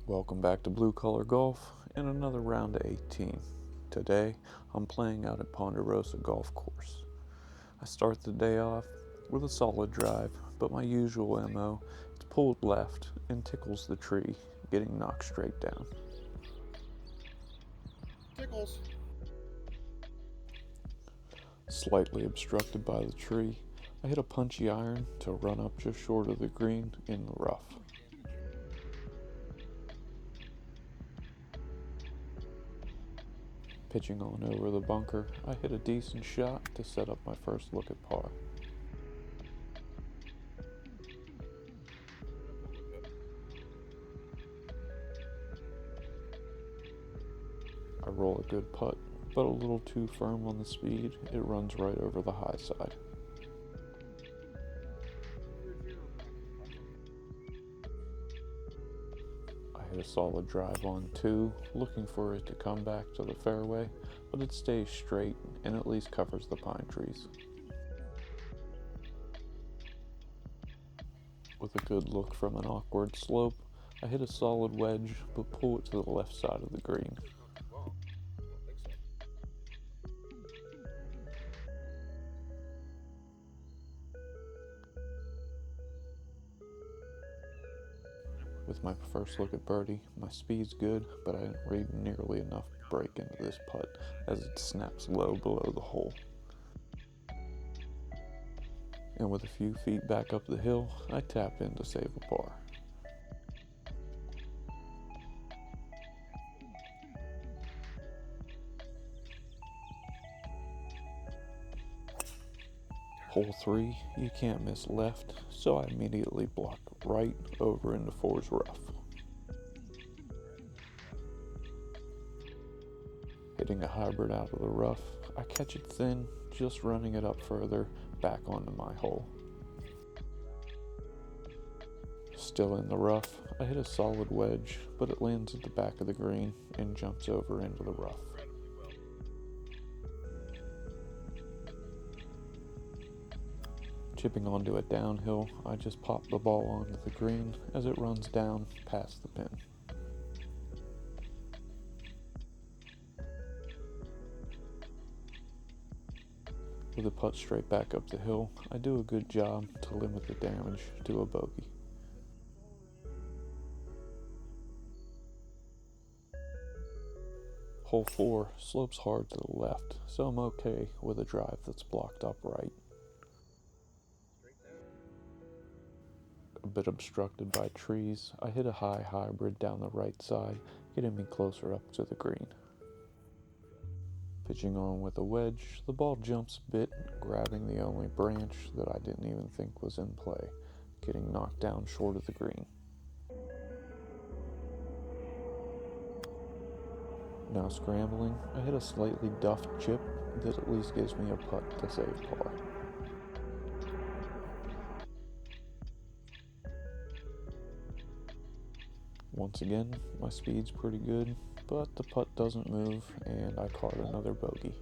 Welcome back to Blue Collar Golf and another round of 18. Today, I'm playing out at Ponderosa Golf Course. I start the day off with a solid drive, but my usual MO is pulled left and tickles the tree, getting knocked straight down. Tickles. Slightly obstructed by the tree, I hit a punchy iron to run up just short of the green in the rough. Pitching on over the bunker, I hit a decent shot to set up my first look at par. I roll a good putt, but a little too firm on the speed, it runs right over the high side. I hit a solid drive on 2, looking for it to come back to the fairway, but it stays straight and at least covers the pine trees. With a good look from an awkward slope, I hit a solid wedge, but pull it to the left side of the green. With my first look at birdie, my speed's good, but I didn't read nearly enough break into this putt as it snaps low below the hole. And with a few feet back up the hill, I tap in to save a par. Hole 3, you can't miss left, so I immediately block right over into 4's rough. Hitting a hybrid out of the rough, I catch it thin, just running it up further, back onto my hole. Still in the rough, I hit a solid wedge, but it lands at the back of the green and jumps over into the rough. Chipping onto it downhill, I just pop the ball onto the green as it runs down past the pin. With a putt straight back up the hill, I do a good job to limit the damage to a bogey. Hole 4 slopes hard to the left, so I'm okay with a drive that's blocked up right. A bit obstructed by trees, I hit a high hybrid down the right side, getting me closer up to the green. Pitching on with a wedge, the ball jumps a bit, grabbing the only branch that I didn't even think was in play, getting knocked down short of the green. Now scrambling, I hit a slightly duffed chip that at least gives me a putt to save par. Once again, my speed's pretty good, but the putt doesn't move and I caught another bogey.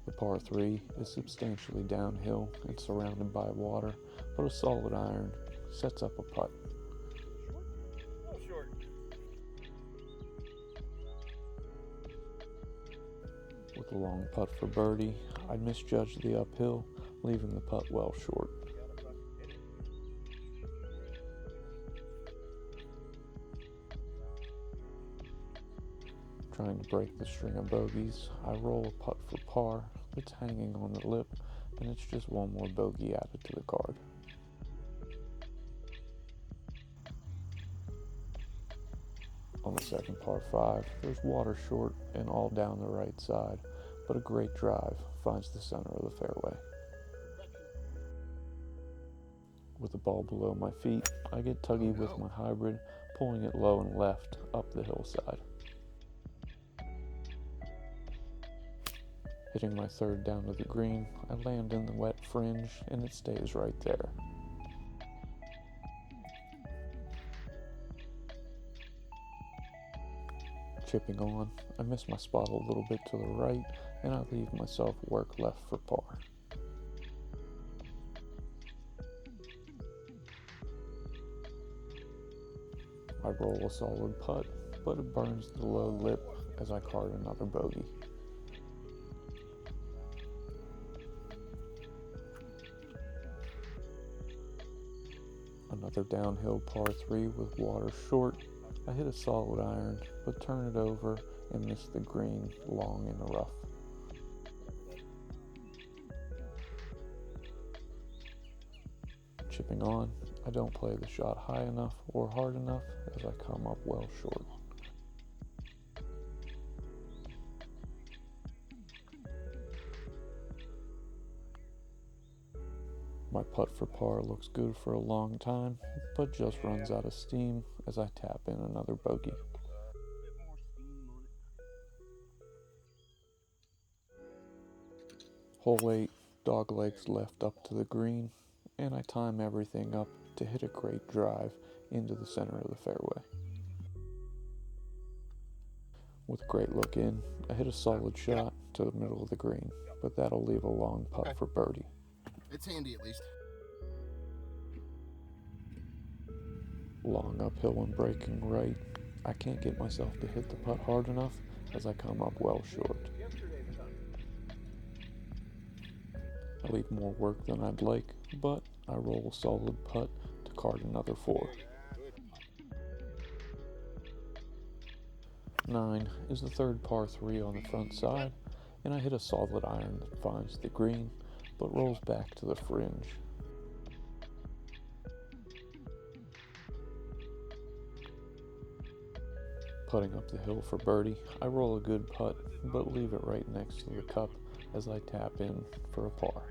The par 3 is substantially downhill and surrounded by water, but a solid iron sets up a putt. With a long putt for birdie, I misjudged the uphill, leaving the putt well short. Trying to break the string of bogeys, I roll a putt for par that's hanging on the lip, and it's just one more bogey added to the card. On the second par 5, there's water short and all down the right side, but a great drive finds the center of the fairway. With the ball below my feet, I get tuggy with my hybrid, pulling it low and left up the hillside. Hitting my third down to the green, I land in the wet fringe and it stays right there. Chipping on, I miss my spot a little bit to the right and I leave myself work left for par. I roll a solid putt, but it burns the low lip as I card another bogey. Another downhill par 3 with water short. I hit a solid iron, but turn it over and miss the green long in the rough. Chipping on, I don't play the shot high enough or hard enough as I come up well short. My putt for par looks good for a long time, but just runs out of steam as I tap in another bogey. Hole 8, dog legs left up to the green, and I time everything up to hit a great drive into the center of the fairway. With a great look in, I hit a solid shot to the middle of the green, but that'll leave a long putt for birdie. It's handy at least. Long uphill and breaking right. I can't get myself to hit the putt hard enough as I come up well short. I leave more work than I'd like, but I roll a solid putt to card another 4. 9 is the third par 3 on the front side, and I hit a solid iron that finds the green, but rolls back to the fringe. Putting up the hill for birdie, I roll a good putt, but leave it right next to the cup as I tap in for a par.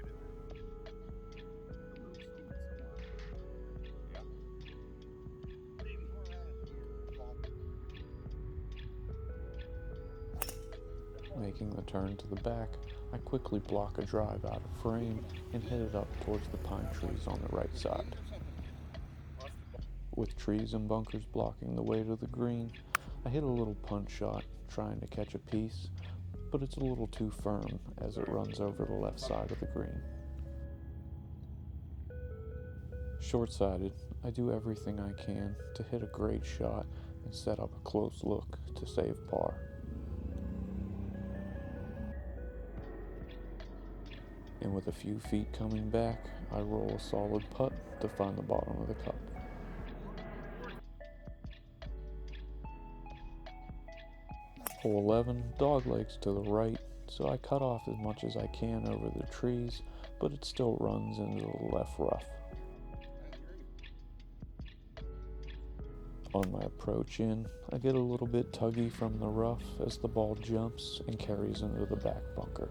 Making the turn to the back, I quickly block a drive out of frame and hit it up towards the pine trees on the right side. With trees and bunkers blocking the way to the green, I hit a little punch shot trying to catch a piece, but it's a little too firm as it runs over the left side of the green. Short-sighted, I do everything I can to hit a great shot and set up a close look to save par. And with a few feet coming back, I roll a solid putt to find the bottom of the cup. Hole 11, dog legs to the right, so I cut off as much as I can over the trees, but it still runs into the left rough. On my approach in, I get a little bit tuggy from the rough as the ball jumps and carries into the back bunker.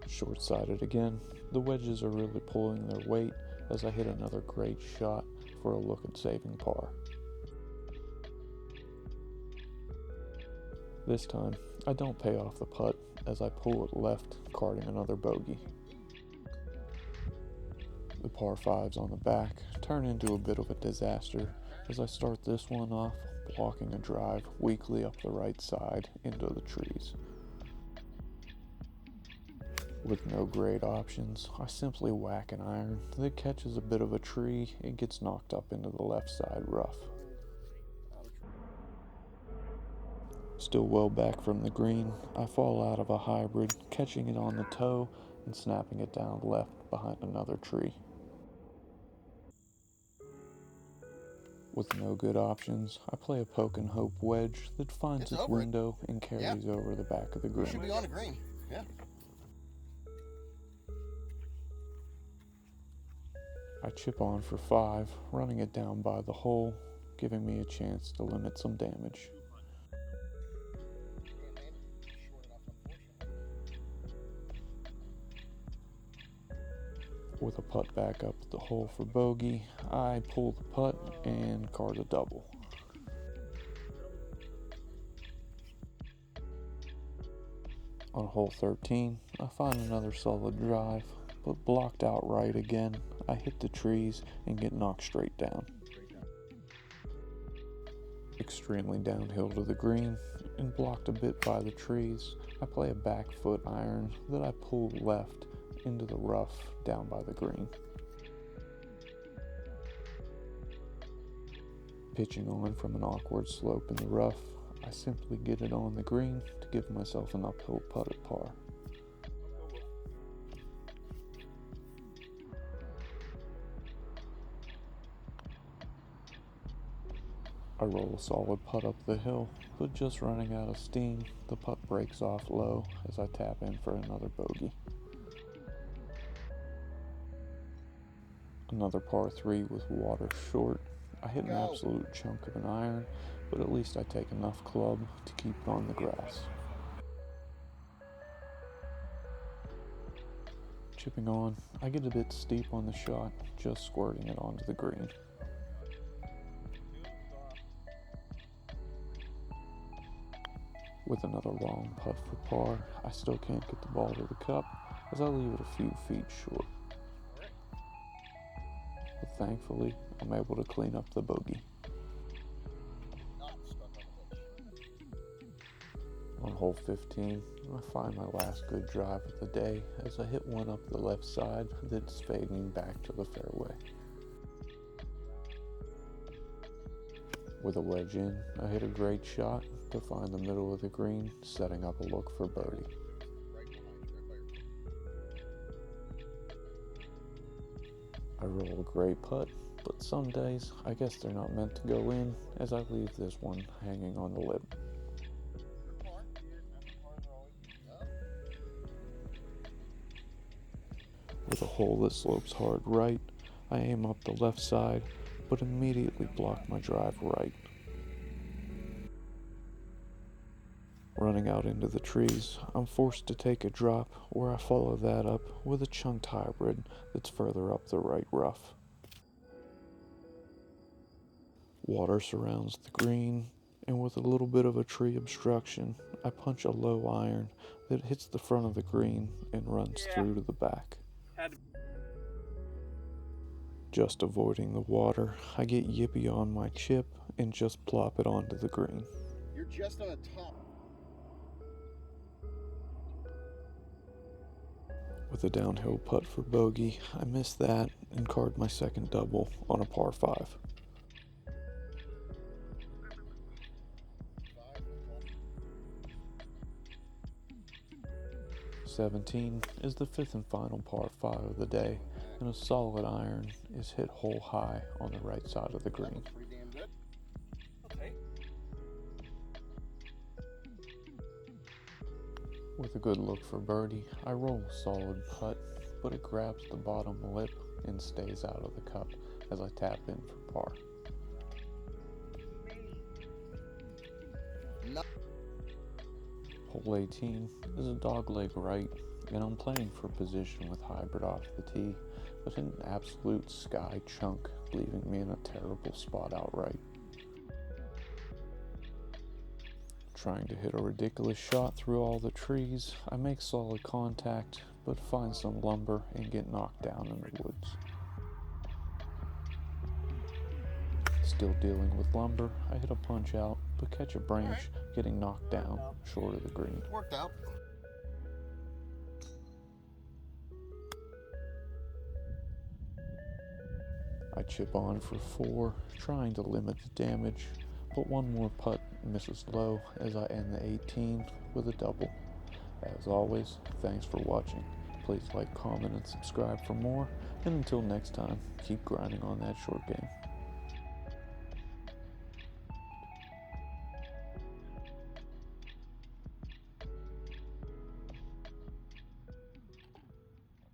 Short-sighted again, the wedges are really pulling their weight as I hit another great shot for a look at saving par. This time, I don't pay off the putt as I pull it left, carding another bogey. The par 5s on the back turn into a bit of a disaster as I start this one off blocking a drive weakly up the right side into the trees. With no great options, I simply whack an iron that catches a bit of a tree and gets knocked up into the left side rough. Still well back from the green, I fall out of a hybrid, catching it on the toe and snapping it down left behind another tree. With no good options, I play a poke and hope wedge that finds its window and carries over the back of the green. Should be on the green. Yeah. I chip on for 5, running it down by the hole, giving me a chance to limit some damage. With a putt back up at the hole for bogey, I pull the putt and card a double. On hole 13, I find another solid drive, but blocked outright again. I hit the trees and get knocked straight down. Extremely downhill to the green and blocked a bit by the trees, I play a back foot iron that I pull left into the rough down by the green. Pitching on from an awkward slope in the rough, I simply get it on the green to give myself an uphill putt at par. I roll a solid putt up the hill, but just running out of steam, the putt breaks off low as I tap in for another bogey. Another par 3 with water short. I hit an absolute chunk of an iron, but at least I take enough club to keep it on the grass. Chipping on, I get a bit steep on the shot, just squirting it onto the green. With another long putt for par, I still can't get the ball to the cup as I leave it a few feet short. But thankfully, I'm able to clean up the bogey. On hole 15, I find my last good drive of the day as I hit one up the left side that's fading back to the fairway. With a wedge in, I hit a great shot to find the middle of the green, setting up a look for birdie. I roll a great putt, but some days I guess they're not meant to go in as I leave this one hanging on the lip. With a hole that slopes hard right, I aim up the left side, but immediately block my drive right. Running out into the trees, I'm forced to take a drop where I follow that up with a chunked hybrid that's further up the right rough. Water surrounds the green, and with a little bit of a tree obstruction, I punch a low iron that hits the front of the green and runs through to the back. Just avoiding the water, I get yippy on my chip and just plop it onto the green. You're just on the top. With a downhill putt for bogey, I miss that and card my second double on a par 5. "17 is the fifth and final par 5 of the day, and a solid iron is hit hole high on the right side of the green. Pretty damn good. Okay. With a good look for birdie, I roll a solid putt, but it grabs the bottom lip and stays out of the cup as I tap in for par. No. Hole 18 is a dogleg right, and I'm playing for position with hybrid off the tee, but hit an absolute sky chunk, leaving me in a terrible spot outright. Trying to hit a ridiculous shot through all the trees, I make solid contact, but find some lumber and get knocked down in the woods. Still dealing with lumber, I hit a punch out, but catch a branch, getting knocked down short of the green. Worked out. I chip on for 4, trying to limit the damage, but one more putt misses low as I end the 18 with a double. As always, thanks for watching. Please like, comment, and subscribe for more, and until next time, keep grinding on that short game.